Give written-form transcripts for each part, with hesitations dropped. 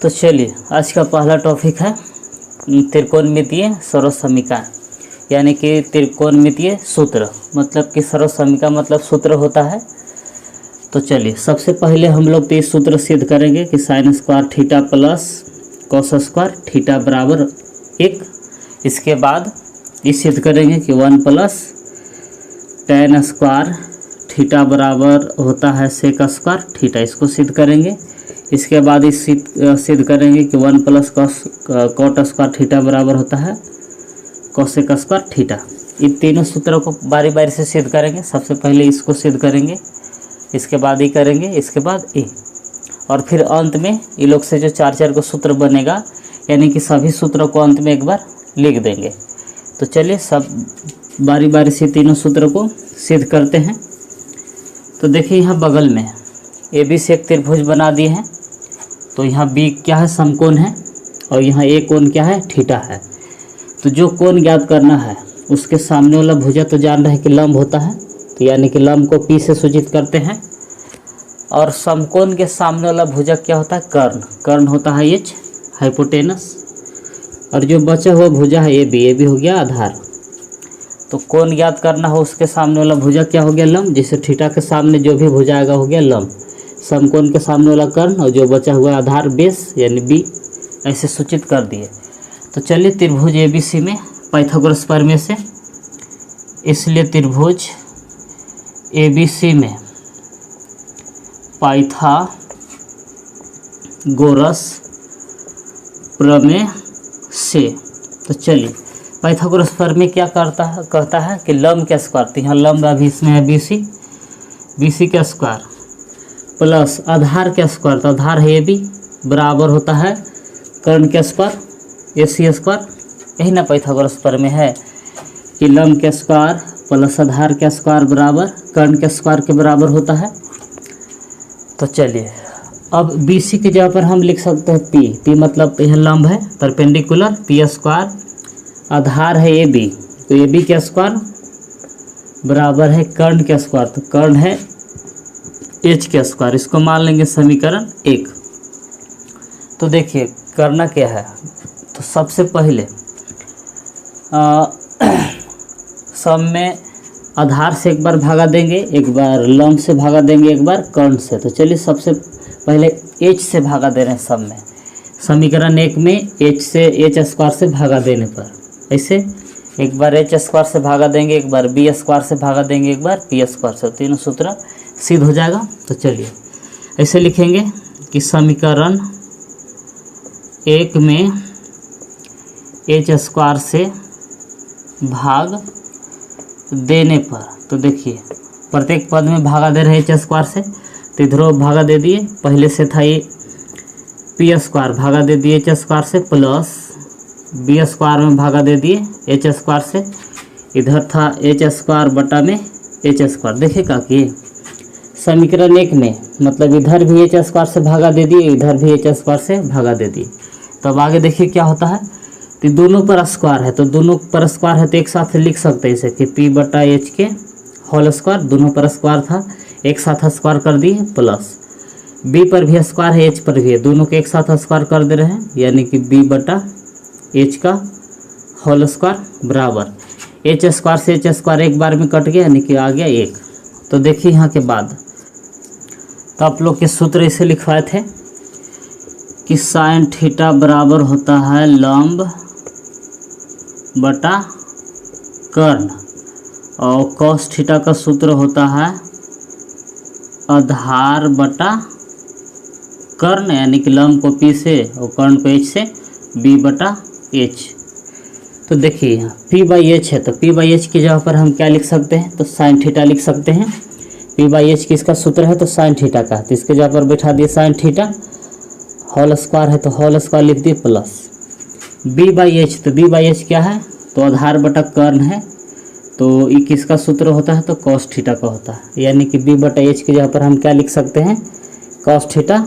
तो चलिए आज का पहला टॉपिक है त्रिकोणमितीय सर्वसमीकरण, यानी कि त्रिकोणमितीय सूत्र। मतलब कि सर्वसमीकरण मतलब सूत्र होता है। तो चलिए सबसे पहले हम लोग तो इस सूत्र सिद्ध करेंगे कि sign square theta plus cos square theta बराबर 1। इसके बाद ये सिद्ध करेंगे कि 1 प्लस टेन स्क्वायर थीटा बराबर होता है सेक स्क्वायर थीटा, इसको सिद्ध करेंगे। इसके बाद इस सिद्ध करेंगे कि 1 प्लस कॉट स्क्वायर थीटा बराबर होता है कोसेक स्क्वायर थीटा। इन तीनों सूत्रों को बारी बारी से सिद्ध करेंगे। सबसे पहले इसको सिद्ध करेंगे, इसके बाद ये करेंगे, इसके बाद ये, और फिर अंत में ये लोग से जो चार चार को सूत्र बनेगा, यानी कि सभी सूत्रों को अंत में एक बार लिख देंगे। तो चलिए सब बारी बारी से तीनों सूत्रों को सिद्ध करते हैं। तो देखिए यहाँ बगल में ए बी से एक त्रिभुज बना दिए हैं। तो यहाँ बी क्या है, समकोण है, और यहाँ ए कोण क्या है, थीटा है। तो जो कोण ज्ञात करना है उसके सामने वाला भुजा तो जान रहे हैं कि लंब होता है, तो यानी कि लंब को पी से सूचित करते हैं। और समकोण के सामने वाला भुजा क्या होता है, कर्ण। कर्ण होता है एच, हाइपोटेनस। और जो बचा हुआ भुजा है ए बी हो गया आधार। तो कोण ज्ञात करना हो उसके सामने वाला भुजा क्या हो गया, लंब। जैसे थीटा के सामने जो भी भुजा आएगा हो गया लंब। समकोण के सामने वाला कर्ण, और जो बचा हुआ आधार बेस यानी बी, ऐसे सूचित कर दिए। तो चलिए त्रिभुज ए बी सी में पाइथागोरस प्रमेय से, इसलिए त्रिभुज ए बी सी में पाइथागोरस प्रमेय से। तो चलिए पाइथागोरस प्रमेय क्या कहता है कि लंब का स्क्वायर, तो यहाँ लंब अभी इसमें है बी सी का स्क्वायर प्लस आधार का स्क्वायर, तो आधार है ए बी, बराबर होता है कर्ण का स्क्वायर ए सी स्क्वायर। यही ना पाइथागोरस प्रमेय है कि लंब का स्क्वायर प्लस आधार का स्क्वायर बराबर कर्ण के स्क्वायर के बराबर होता है। तो चलिए अब बी सी की जगह पर हम लिख सकते हैं पी मतलब यह लंब है परपेंडिकुलर, पी स्क्वायर, आधार है ए बी, तो ए बी का स्क्वायर बराबर है कर्ण का स्क्वायर, तो कर्ण है एच का स्क्वायर। इसको मान लेंगे समीकरण 1। तो देखिए करना क्या है, तो सबसे पहले सब में आधार से एक बार भागा देंगे, एक बार लंब से भागा देंगे, एक बार कर्ण से। तो चलिए सबसे पहले एच से भागा दे रहे हैं सब में। समीकरण 1 में एच से एच स्क्वायर से भागा देने पर ऐसे एक बार एच स्क्वायर से भागा देंगे, एक बार बी स्क्वायर से भागा देंगे, एक बार पी स्क्वायर से, तीनों सूत्र सिद्ध हो जाएगा। तो चलिए ऐसे लिखेंगे कि समीकरण 1 में एच स्क्वायर से भाग देने पर, तो देखिए प्रत्येक पद में भागा दे रहे हैं एच स्क्वायर से, तो इधरों भागा दे दिए। पहले से था ये पी स्क्वायर, भागा दे दिए एच स्क्वायर से, प्लस बी स्क्वायर में भागा दे दिए एच स्क्वायर से। इधर था एच स्क्वायर बटा में एच स्क्वायर। देखिएगा कि समीकरण 1 में मतलब इधर भी एच स्क्वायर से भागा दे दिए, इधर भी एच स्क्वायर से भागा दे दिए। तो अब आगे देखिए क्या होता है, तो दोनों पर स्क्वायर है, तो दोनों पर स्क्वायर है तो एक साथ लिख सकते हैं इसे कि पी बटा एच के होल स्क्वायर, दोनों पर स्क्वायर था एक साथ स्क्वायर कर दिए, प्लस बी पर भी स्क्वायर है एच पर भी है, दोनों को एक साथ स्क्वायर कर दे रहे हैं, यानी कि बी बटा एच का होल स्क्वायर बराबर एच स्क्वायर से एच स्क्वायर एक बार में कट गया, यानी कि आ गया 1। तो देखिए यहाँ के बाद तो आप लोग के सूत्र इसे लिखवाए थे कि साइन थीटा बराबर होता है लंब बटा कर्ण, और कॉस थीटा का सूत्र होता है आधार बटा कर्ण, यानी कि लंब को पी से और कर्ण को एच से, बी बटा एच। तो देखिए यहाँ पी बाई एच है, तो पी बाई एच की जगह पर हम क्या लिख सकते हैं, तो साइन थीटा लिख सकते हैं। पी बाई एच किसका सूत्र है, तो साइन थीटा का, तो इसके जगह पर बैठा दिए साइन थीटा, होल स्क्वायर है तो होल स्क्वायर लिख दिए, प्लस बी बाई एच, तो बी बाई एच क्या है, तो आधार बटा कर्ण है, तो ये किसका सूत्र होता है, तो कॉस थीटा का होता है, यानी कि बी बटा एच की जगह पर हम क्या लिख सकते हैं, कॉस थीटा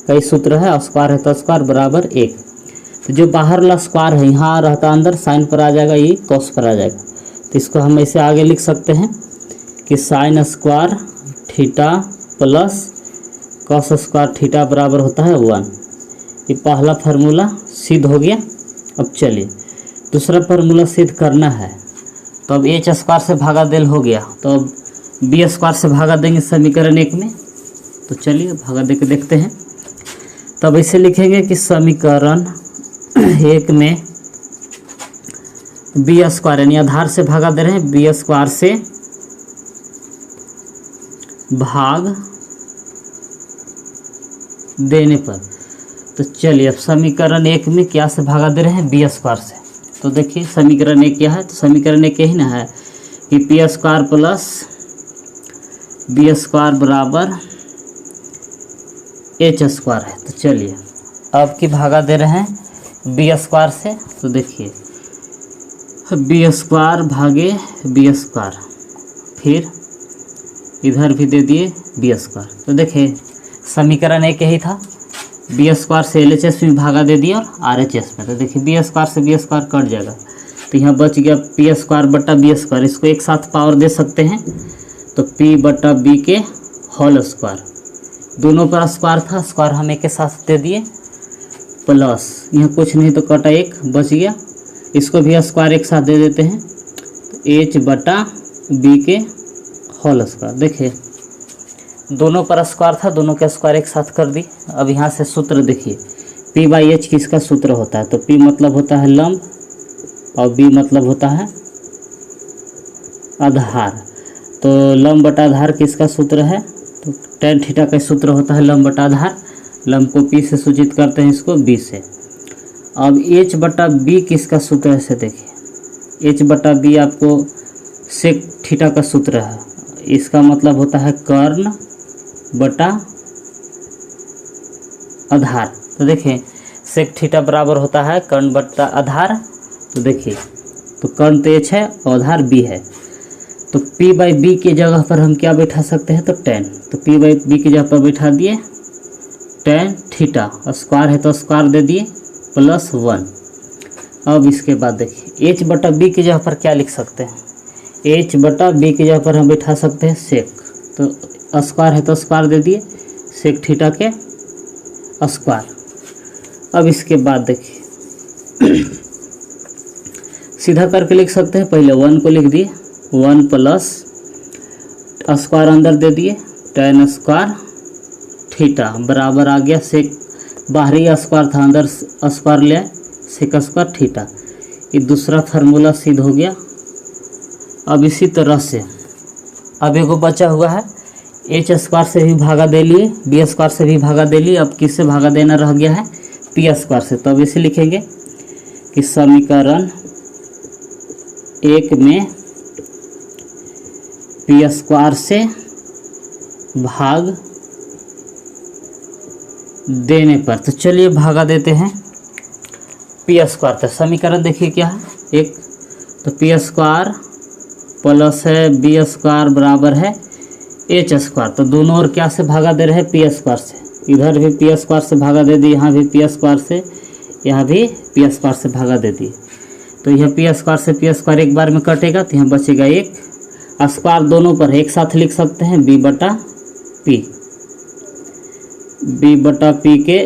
का ही सूत्र है, स्क्वायर है तो स्क्वायर बराबर 1। तो जो बाहर वाला स्क्वायर है यहाँ रहता अंदर, साइन पर आ जाएगा, ये कॉस पर आ जाएगा। तो इसको हम ऐसे आगे लिख सकते हैं कि sign square theta plus cos square theta बराबर होता है 1। ये पहला फार्मूला सिद्ध हो गया। अब चलिए दूसरा फार्मूला सिद्ध करना है। तो अब एच स्क्वायर से भागा देल हो गया, तो अब बी स्क्वायर से भागा देंगे समीकरण 1 में। तो चलिए भागा दे के देखते हैं। तब इसे लिखेंगे कि समीकरण 1 में बी स्क्वायर यानी आधार से भागा दे रहे हैं, बी स्क्वायर से भाग देने पर। तो चलिए अब समीकरण 1 में क्या से भागा दे रहे हैं, बी स्क्वायर से। तो देखिए समीकरण 1 क्या है, तो समीकरण 1 यही ना है कि P square plus B square बराबर एच स्क्वायर है। तो चलिए अब की भागा दे रहे हैं बी स्क्वायर से। तो देखिए बी स्क्वायर भागे बी स्क्वायर, फिर इधर भी दे दिए बी स्क्वायर। तो देखिए समीकरण 1 यही था, बी स्क्वायर से एल एच एस में भागा दे दिया और आर एच एस में। तो देखिए बी स्क्वायर से बी स्क्वायर कट जाएगा, तो यहाँ बच गया पी स्क्वायर बटा बी स्क्वायर। इसको एक साथ पावर दे सकते हैं, तो पी बटा बी के होल स्क्वायर, दोनों पर स्क्वायर था, स्क्वायर हम एक के साथ दे दिए, प्लस यहाँ कुछ नहीं तो कटा 1 बच गया, इसको भी स्क्वायर एक साथ दे देते हैं, तो एच बटा बी के होल स्क्वायर। देखिए दोनों पर स्क्वायर था, दोनों के स्क्वायर एक साथ कर दी। अब यहाँ से सूत्र देखिए, पी बाई एच किसका सूत्र होता है, तो पी मतलब होता है लंब और बी मतलब होता है आधार। तो लंब बटा आधार किसका सूत्र है, तो tan थीटा का सूत्र होता है लंब बटा आधार। लंब को पी से सूचित करते हैं, इसको बी से। अब एच बटा बी किसका सूत्र है, से देखिए एच बटा बी आपको सेक थीटा का सूत्र है, इसका मतलब होता है कर्ण बटा आधार। तो देखिए सेक थीटा बराबर होता है कर्ण बटा आधार। तो देखिए तो कर्ण तो एच है और आधार बी है, तो p बाई बी की जगह पर हम क्या बैठा सकते हैं, तो tan। तो p बाई बी की जगह पर बैठा दिए tan थीटा, स्क्वायर है तो स्क्वायर दे दिए प्लस 1। अब इसके बाद देखिए h बटा बी की जगह पर क्या लिख सकते हैं, h बटा बी की जगह पर हम बैठा सकते हैं सेक। तो स्क्वायर है तो स्क्वायर दे दिए सेक थीटा के स्क्वायर। अब इसके बाद देखिए सीधा करके लिख सकते हैं, पहले 1 को लिख दिए, 1 प्लस स्क्वायर अंदर दे दिए tan स्क्वायर थीटा बराबर आ गया सेक, बाहरी स्क्वायर था अंदर स्क्वायर ले आए सेक स्क्वायर थीटा। ये दूसरा फार्मूला सिद्ध हो गया। अब इसी तरह से अब एगो बचा हुआ है, एच स्क्वायर से भी भागा दे लिए, बी स्क्वायर से भी भागा दे लिए, अब किससे भागा देना रह गया है, पी स्क्वायर से। तो अब इसे लिखेंगे कि समीकरण 1 में पी स्क्वायर से भाग देने पर। तो चलिए भागा देते हैं पी स्क्वायर से। समीकरण देखिए क्या है, एक तो पी स्क्वायर प्लस है बी स्क्वायर बराबर है एच स्क्वायर। तो दोनों ओर क्या से भागा दे रहे हैं, पी स्क्वायर से। इधर भी पी स्क्वायर से भागा दे दी, यहाँ भी पी स्क्वायर से, यहाँ भी पी स्क्वायर से भागा दे दी। तो यह पी स्क्वायर से पी स्क्वायर एक बार में कटेगा, तो यहाँ बचेगा 1 स्क्वायर दोनों पर एक साथ लिख सकते हैं बी बटा पी के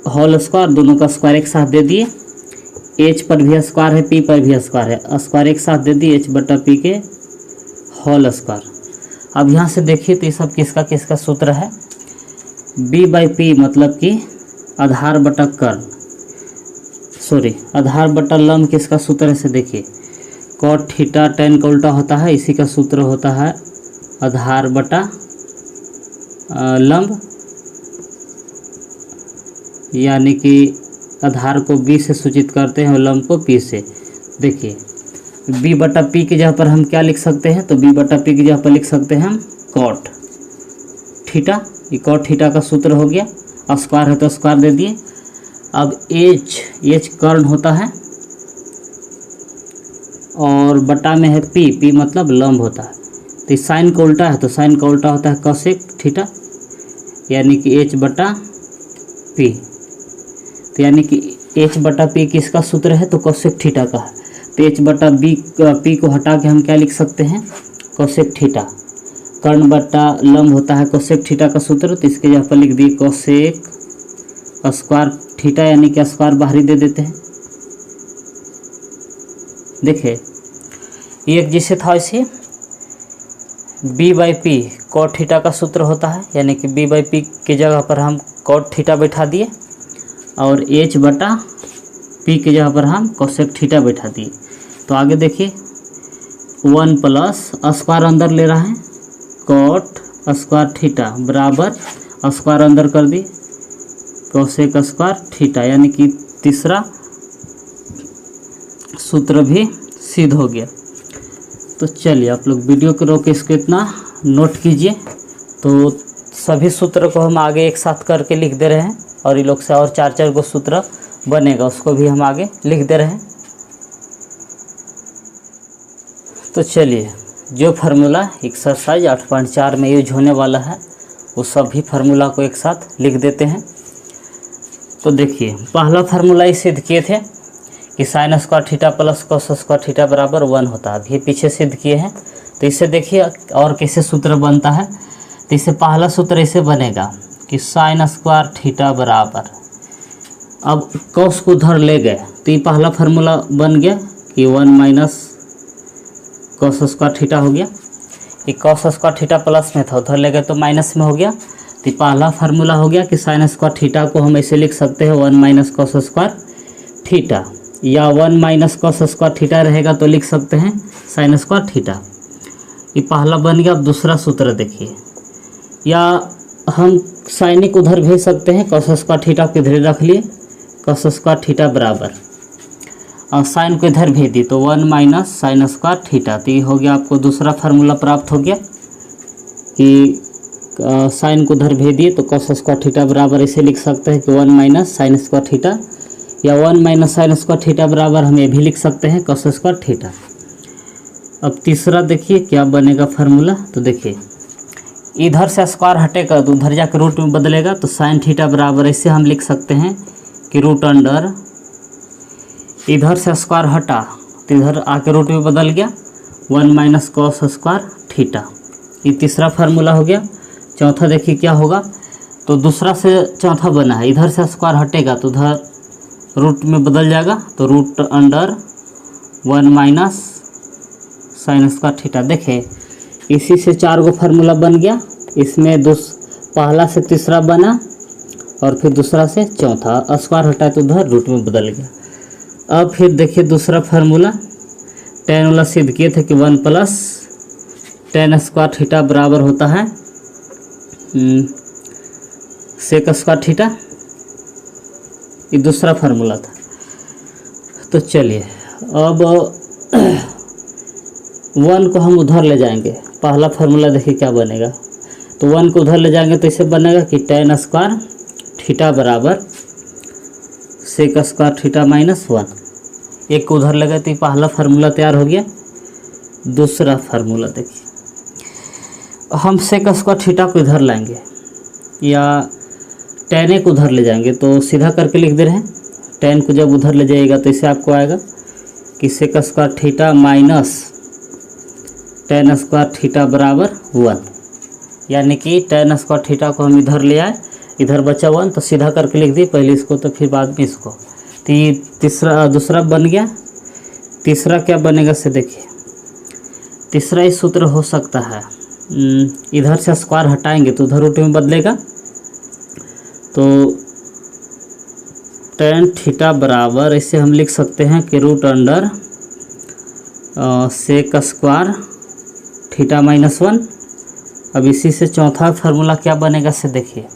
होल स्क्वायर, दोनों का स्क्वायर एक साथ दे दिए, एच पर भी स्क्वायर है पी पर भी स्क्वायर है, स्क्वायर एक साथ दे दिए एच बटा पी के होल स्क्वायर। अब यहाँ से देखिए तो ये सब किसका किसका सूत्र है, बी बाई पी मतलब कि आधार बटा कर्ण, आधार बटा लंब किसका सूत्र है, से देखिए कॉट थीटा tan का उल्टा होता है, इसी का सूत्र होता है आधार बटा लंब, यानी कि आधार को b से सूचित करते हैं और लंब को p से। देखिए b बटा p की जगह पर हम क्या लिख सकते हैं, तो b बटा p की जगह पर लिख सकते हैं हम कॉट थीटा। ये कॉट थीटा का सूत्र हो गया, स्क्वायर है तो स्क्वायर दे दिए। अब एच कर्ण होता है और बटा में है p मतलब लंब होता है। तो साइन का उल्टा है, तो साइन का उल्टा होता है कोसेक थीटा, यानी कि h बटा p। तो यानी कि h बटा p किसका सूत्र है, तो कोसेक थीटा का है। तो h बटा p को हटा के हम क्या लिख सकते हैं, कोसेक थीटा। कर्ण बटा लंब होता है कोसेक थीटा का सूत्र, तो इसके जगह पर लिख दिए कोसेक स्क्वायर थीटा यानी कि स्क्वायर बाहरी दे देते हैं। देखिए एक जैसे था वैसे B by P cot theta का सूत्र होता है, यानी कि बी बाई पी की जगह पर हम कॉट थीटा बैठा दिए और एच बटा पी की जगह पर हम कोसेक थीटा बैठा दिए। तो आगे देखिए 1 प्लस स्क्वायर अंदर ले रहा है कॉट स्क्वायर थीटा बराबर स्क्वायर अंदर कर दी कोसेक स्क्वायर थीटा, यानी कि तीसरा सूत्र भी सिद्ध हो गया। तो चलिए आप लोग वीडियो को रोक इसको इतना नोट कीजिए। तो सभी सूत्र को हम आगे एक साथ करके लिख दे रहे हैं और ये लोग से और 4-4 गो सूत्र बनेगा उसको भी हम आगे लिख दे रहे हैं। तो चलिए जो फार्मूला एक्सरसाइज 8.4 में यूज होने वाला है वो सभी फार्मूला को एक साथ लिख देते हैं। तो देखिए पहला फार्मूला ही सिद्ध किए थे कि sign square theta plus cos square theta बराबर 1 होता है, अभी पीछे सिद्ध किए हैं। तो इससे देखिए और कैसे सूत्र बनता है। तो इससे पहला सूत्र ऐसे बनेगा कि साइन स्क्वायर थीटा बराबर, अब कॉस को उधर ले गए तो ये पहला फार्मूला बन गया कि 1 माइनस कॉस स्क्वायर थीटा हो गया। ये कॉस स्क्वायर थीटा प्लस में था, उधर ले गए तो माइनस में हो गया। तो पहला फार्मूला हो गया कि साइन स्क्वायर थीटा को हम ऐसे लिख सकते हैं 1 माइनस कॉस स्क्वायर थीटा, या 1 माइनस कॉस स्क्वायर थीटा रहेगा तो लिख सकते हैं साइन स्क्वायर थीटा। ये पहला बन गया। अब दूसरा सूत्र देखिए, या हम साइनिक उधर भेज सकते हैं, कॉस स्क्वायर थीटा को इधर रख लिए, कॉस स्क्वायर थीटा बराबर और साइन को इधर भेज दी तो 1 माइनस साइन स्क्वायर थीटा। तो ये हो गया आपको दूसरा फार्मूला प्राप्त हो गया कि साइन को उधर भेज दिए तो कॉस स्क्वायर थीटा बराबर इसे लिख सकते हैं कि 1 माइनस साइन स्क्वायर थीटा, या 1 माइनस साइन स्क्वायर थीटा बराबर हम ये भी लिख सकते हैं कॉस स्क्वायर थीटा। अब तीसरा देखिए क्या बनेगा फार्मूला। तो देखिए इधर से स्क्वायर हटेगा तो उधर जाकर रूट में बदलेगा, तो साइन थीटा बराबर ऐसे हम लिख सकते हैं कि रूट अंडर, इधर से स्क्वायर हटा तो इधर आके रूट में बदल गया 1 माइनस कॉस स्क्वायर थीटा। ये तीसरा फार्मूला हो गया। चौथा देखिए क्या होगा। तो दूसरा से चौथा बना है, इधर से स्क्वायर हटेगा तो उधर रूट में बदल जाएगा, तो root under 1 minus sine square theta. देखें इसी से 4 गो फार्मूला बन गया। इसमें पहला से तीसरा बना और फिर दूसरा से चौथा, स्क्वायर हटा तो उधर रूट में बदल गया। अब फिर देखिए दूसरा फार्मूला टेन वाला सिद्ध किए थे कि 1 प्लस टेन स्क्वायर थीटा बराबर होता है सेक स्क्वायर थीटा। ये दूसरा फार्मूला था। तो चलिए अब 1 को हम उधर ले जाएंगे। पहला फार्मूला देखिए क्या बनेगा। तो 1 को उधर ले जाएंगे तो इसे बनेगा कि टेन स्क्वायर थीटा बराबर सेक स्क्वायर थीटा माइनस 1। एक को उधर लगा तो पहला फार्मूला तैयार हो गया। दूसरा फार्मूला देखिए, हम सेक स्क्वायर थीटा को इधर लाएंगे या टेन ए को उधर ले जाएंगे, तो सीधा करके लिख दे रहे हैं। टेन को जब उधर ले जाएगा तो इसे आपको आएगा कि sec square theta minus tan square theta बराबर 1, यानी कि टेन स्क्वायर थीटा को हम इधर ले आए, इधर बचा 1 तो सीधा करके लिख दिए, पहले इसको तो फिर बाद में इसको। तो ये दूसरा बन गया। तीसरा क्या बनेगा से देखिए, तीसरा ही सूत्र हो सकता है, इधर से स्क्वायर हटाएंगे तो उधर रूट में बदलेगा, तो टेन थीटा बराबर इसे हम लिख सकते हैं कि root under sec square theta minus 1। अब इसी से चौथा फार्मूला क्या बनेगा से देखिए,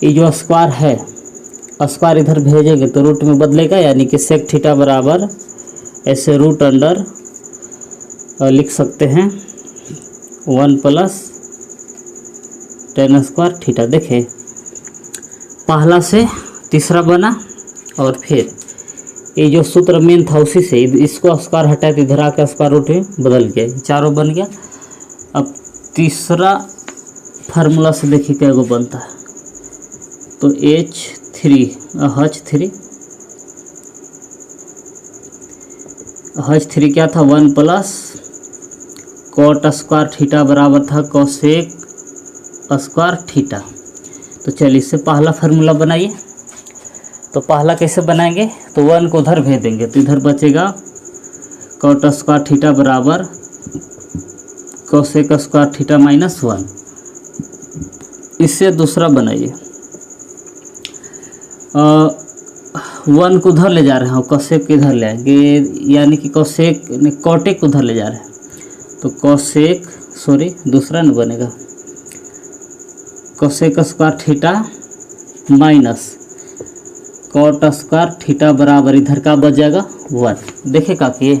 ये जो स्क्वायर है स्क्वायर इधर भेजेंगे तो रूट में बदलेगा, यानी कि सेक थीटा बराबर ऐसे रूट अंडर लिख सकते हैं 1 प्लस टेन स्क्वायर थीटा। देखें पहला से तीसरा बना और फिर ये जो सूत्र मेन था उसी से इसको स्क्वायर हटाए तो इधर आकर स्क्वायर रूट में बदल गया, चारों बन गया। अब तीसरा फार्मूला से देखिए क्या वो बनता है। तो H3 क्या था 1 प्लस कॉट स्क्वायर थीटा बराबर था कोसेक स्क्वायर थीटा। तो चलिए इससे पहला फार्मूला बनाइए। तो पहला कैसे बनाएंगे, तो 1 को उधर भेज देंगे तो इधर बचेगा कॉट स्क्वायर थीटा बराबर कोसेक स्क्वायर थीटा माइनस 1। इससे दूसरा बनाइए, 1 को उधर ले जा रहे हैं और कोसेक इधर ले आएंगे, यानी कि कोसेक कॉटेक उधर ले जा रहे हैं तो कोसेक दूसरा न बनेगा cosec square theta minus cot square theta बराबर इधर का बच जाएगा 1। देखिए काकी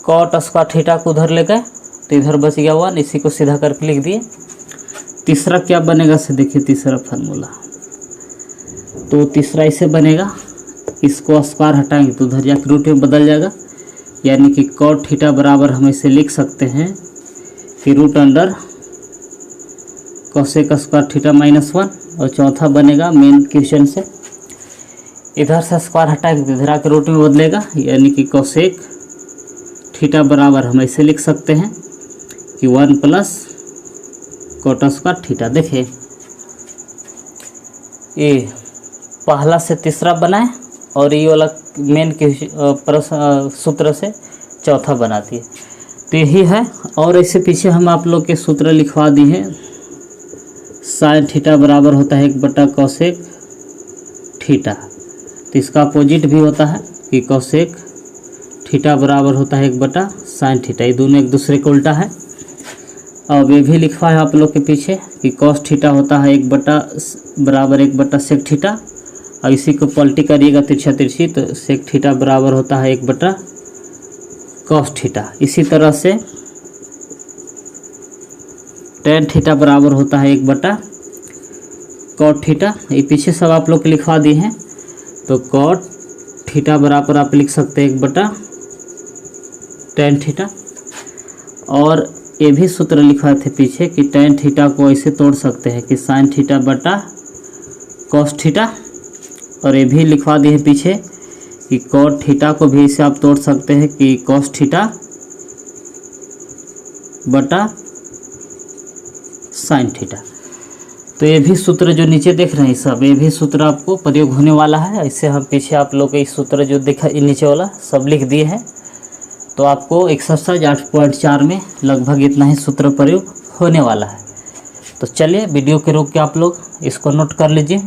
कॉट स्क्वायर थीटा को उधर ले गए तो इधर बच गया 1, इसी को सीधा करके लिख दिए। तीसरा क्या बनेगा से देखिए, तीसरा फार्मूला तो तीसरा इसे बनेगा, इसको स्क्वायर हटाएंगे तो उधर जाकर रूट में बदल जाएगा, यानी कि कॉट थीटा बराबर हम इसे लिख सकते हैं कि root under cosec square theta minus 1। और चौथा बनेगा मेन क्वेश्चन से, इधर से स्क्वायर हटाएंगे तो इधर आकर रूट में बदलेगा, यानी कि कोसेक थीटा बराबर हम इसे लिख सकते हैं कि 1 प्लस कॉट स्क्वायर थीटा। देखिए ये पहला से तीसरा बनाए और ये वाला मेन सूत्र से चौथा बनाती है, तो यही है। और ऐसे पीछे हम आप लोग के सूत्र लिखवा दिए हैं, साइन थीटा बराबर होता है 1/कोसेक थीटा, तो इसका अपोजिट भी होता है कि कोसेक थीटा बराबर होता है 1/साइन थीटा, ये दोनों एक दूसरे को उल्टा है। और ये भी लिखवा है आप लोग के पीछे कि कॉस थीटा होता है 1/सेक थीटा, और इसी को पलटी करिएगा तिरछा तिरछी तो सेक थीटा बराबर होता है 1/कॉस थीटा। इसी तरह से टेन थीटा बराबर होता है 1/कॉट थीटा, ये पीछे सब आप लोग लिखवा दिए हैं। तो कॉट थीटा बराबर आप लिख सकते हैं 1/टेन थीटा। और ये भी सूत्र लिखवाए थे पीछे कि टेन थीटा को ऐसे तोड़ सकते हैं कि साइन थीटा बटा कॉस थीटा, और ये भी लिखवा दिए हैं पीछे कि कॉट थीटा को भी इसे आप तोड़ सकते हैं कि कॉस थीटा बटा साइन थीटा। तो ये भी सूत्र जो नीचे देख रहे हैं सब, ये भी सूत्र आपको प्रयोग होने वाला है। इससे हम पीछे आप लोग के इस सूत्र जो दिखा नीचे वाला सब लिख दिए हैं, तो आपको एक्सरसाइज 8.4 में लगभग इतना ही सूत्र प्रयोग होने वाला है। तो चलिए वीडियो के रोक के आप लोग इसको नोट कर लीजिए।